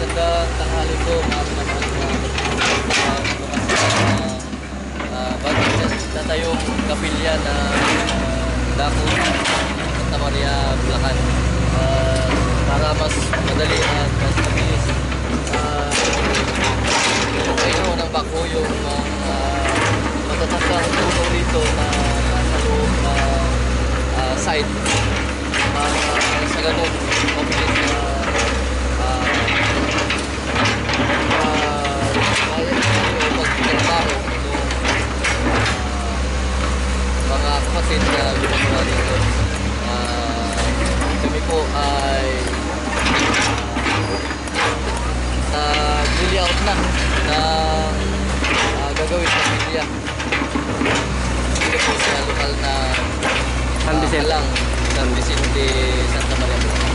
magandang tanghali po mga minamahal na bago tatayong kapilya na dako Santa Maria, Bulacan. Para mas madali at mas mabilis kayo ng bako yung matatandang tulong dito na nasa loob na site. Sa ganun, mabilis na pagtrabaho mga kapatid na ginagawa dito. Kami po ay nag-layout na ng gagawin sa pilya dito po sa lokal na San Vicente. San Vicente, Santa Maria.